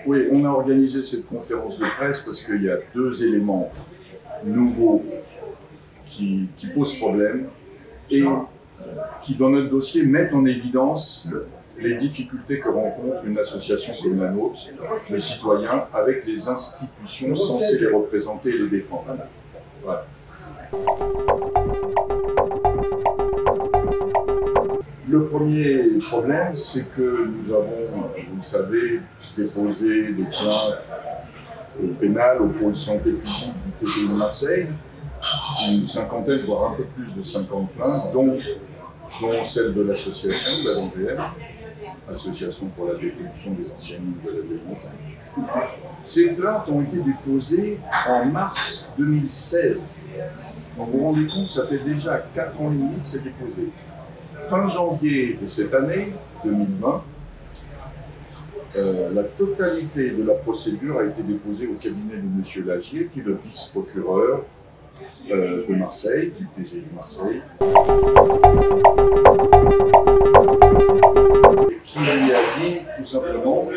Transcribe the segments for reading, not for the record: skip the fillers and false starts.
Oui, on a organisé cette conférence de presse parce qu'il y a deux éléments nouveaux qui posent problème et qui, dans notre dossier, mettent en évidence les difficultés que rencontre une association comme la nôtre, le citoyen, avec les institutions censées les représenter et les défendre. Voilà. Le premier problème, c'est que nous avons, vous le savez, déposé des plaintes au pénal, au pôle santé publique du TGI de Marseille, une cinquantaine, voire un peu plus de 50 plaintes, dont celle de l'association, de la VVM, Association pour la dévolution des anciens mines de la Défense. Ces plaintes ont été déposées en mars 2016. Donc vous vous rendez compte, ça fait déjà 4 ans et demi que c'est déposé. Fin janvier de cette année, 2020, la totalité de la procédure a été déposée au cabinet de M. Lagier, qui est le vice-procureur de Marseille, du TGI de Marseille, qui lui a dit tout simplement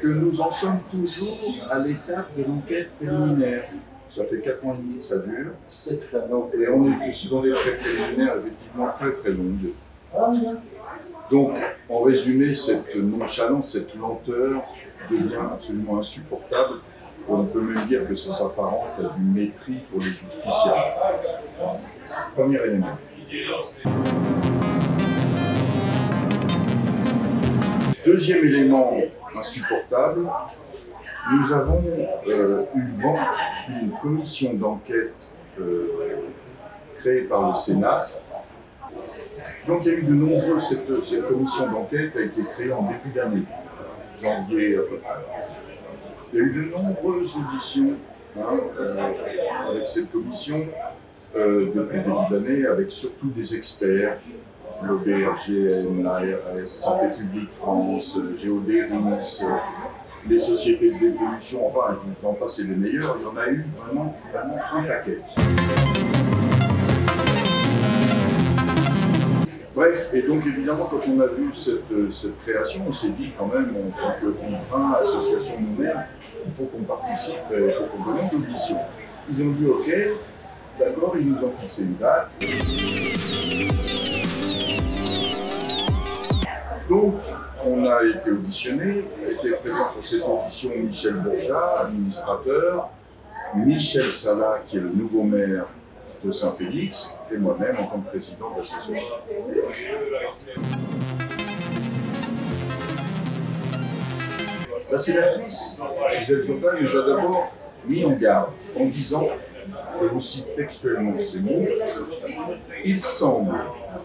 que nous en sommes toujours à l'étape de l'enquête préliminaire. Ça fait 4 ans et demi que ça dure, et on est aussi dans des enquêtes préliminaires effectivement très très longues. Donc, en résumé, cette nonchalance, cette lenteur devient absolument insupportable. On peut même dire que ça s'apparente à du mépris pour les justiciables. Premier élément. Deuxième élément insupportable, nous avons une commission d'enquête créée par le Sénat. Donc il y a eu de nombreux, cette commission d'enquête a été créée en début d'année, janvier à peu près. Il y a eu de nombreuses auditions avec cette commission depuis le début d'année, avec surtout des experts, le BRGN, l'ARS, Santé publique France, Géodéris, les sociétés de dévolution, enfin je vous en passe les meilleurs, il y en a eu vraiment un paquet. Bref, et donc évidemment, quand on a vu cette création, on s'est dit quand même, en tant que riverain, association nous-mêmes, il faut qu'on participe, il faut qu'on demande l'audition. Ils ont dit OK, d'accord, ils nous ont fixé une date. Donc, on a été auditionné, a été présent pour cette audition Michel Bourgeat, administrateur, Michel Salah, qui est le nouveau maire de Saint-Félix, et moi-même en tant que président de l'association. La sénatrice, Gisèle Jourdain, nous a d'abord mis en garde en disant, je vous cite textuellement ces mots, « Il semble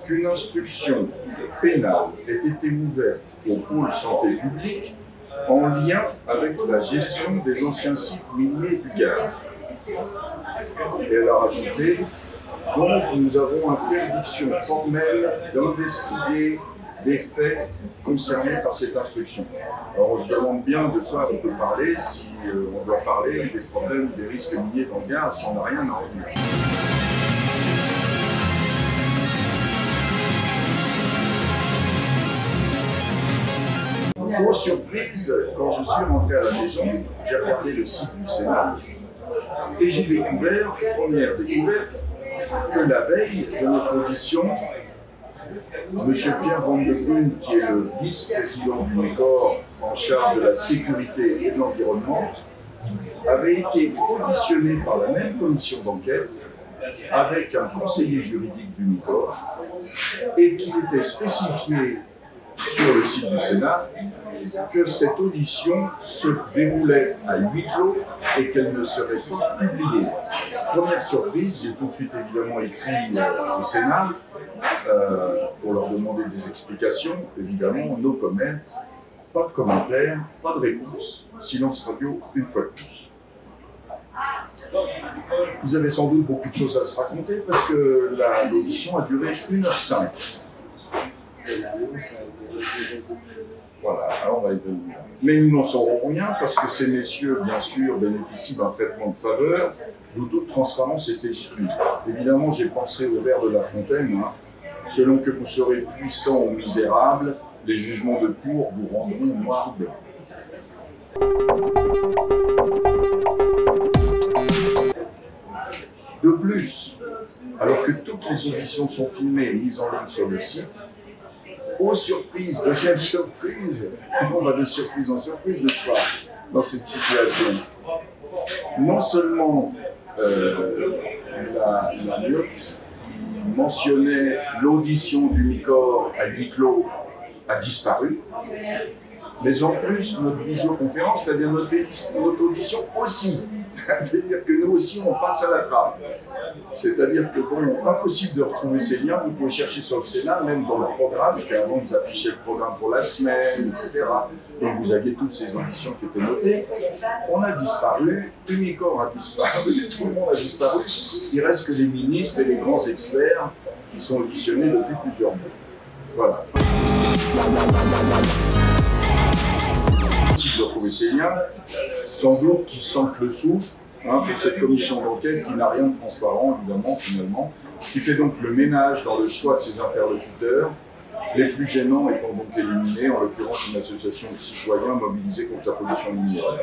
qu'une instruction pénale ait été ouverte au pôle santé publique en lien avec la gestion des anciens sites miniers du Gard. » Et elle a rajouté, donc nous avons interdiction formelle d'investiguer des faits concernés par cette instruction. Alors on se demande bien de quoi on peut parler, si on doit parler des problèmes, des risques miniers dans le Gard, si on n'a rien à retenir. Grosse surprise, quand je suis rentré à la maison, j'ai regardé le site du Sénat et j'ai découvert, première découverte, que la veille de notre audition, M. Pierre Van de Brune, qui est le vice-président du MECOR en charge de la sécurité et de l'environnement, avait été auditionné par la même commission d'enquête avec un conseiller juridique du MECOR et qu'il était spécifié sur le site du Sénat que cette audition se déroulait à huis clos et qu'elle ne serait pas publiée. Première surprise, j'ai tout de suite évidemment écrit au Sénat pour leur demander des explications. Évidemment, no comment, pas de commentaires, pas de réponse. Silence radio une fois de plus. Ils avaient sans doute beaucoup de choses à se raconter parce que l'audition a duré 1h05. Voilà, alors on va y venir. Mais nous n'en saurons rien parce que ces messieurs, bien sûr, bénéficient d'un traitement de faveur d'où toute transparence est exclue. Évidemment, j'ai pensé au vers de La Fontaine, selon que vous serez puissant ou misérable, les jugements de cour vous rendront noir blanc. plus, alors que toutes les auditions sont filmées et mises en ligne sur le site, aux surprises, deuxième surprise, on va de surprise en surprise, n'est-ce pas, dans cette situation. Non seulement la note mentionnait l'audition du MICOR à huis clos a disparu, mais en plus notre visioconférence, c'est-à-dire notre audition aussi. C'est-à-dire que nous aussi on passe à la trappe. C'est-à-dire que bon, impossible de retrouver ces liens, vous pouvez chercher sur le Sénat, même dans le programme, parce qu'avant vous affichez le programme pour la semaine, etc. Donc vous aviez toutes ces auditions qui étaient notées. On a disparu, Umicore a disparu, tout le monde a disparu. Il reste que les ministres et les grands experts qui sont auditionnés depuis plusieurs mois. Voilà. De retrouver ces liens, sans doute qu'ils sentent le souffle pour cette commission d'enquête qui n'a rien de transparent, évidemment, finalement, qui fait donc le ménage dans le choix de ses interlocuteurs, les plus gênants étant donc éliminés, en l'occurrence une association de citoyens mobilisés contre la pollution minière.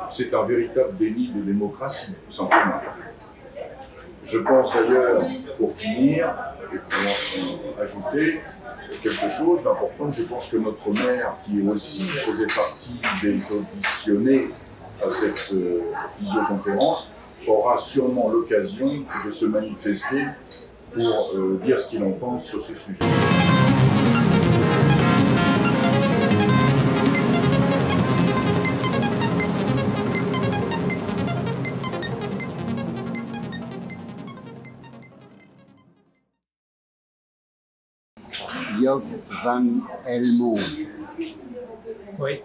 C'est un véritable déni de démocratie, tout simplement. Je pense d'ailleurs, pour finir, et pour ajouter quelque chose d'important, je pense que notre maire, qui aussi faisait partie des auditionnés à cette visioconférence, aura sûrement l'occasion de se manifester pour dire ce qu'il en pense sur ce sujet. Job van Helmont. Oui.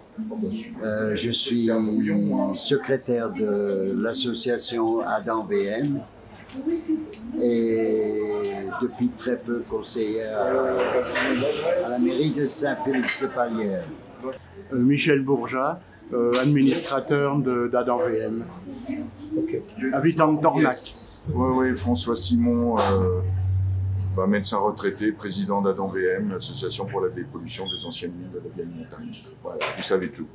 Je suis secrétaire de l'association Adam VM et depuis très peu conseiller à la mairie de Saint-Félix-de-Palière. Michel Bourgeat, administrateur d'Adam VM, habitant de Tornac. Oui, François Simon, médecin retraité, président d'Adam VM, l'association pour la dépollution des anciennes mines de la vieille montagne. Voilà, vous savez tout.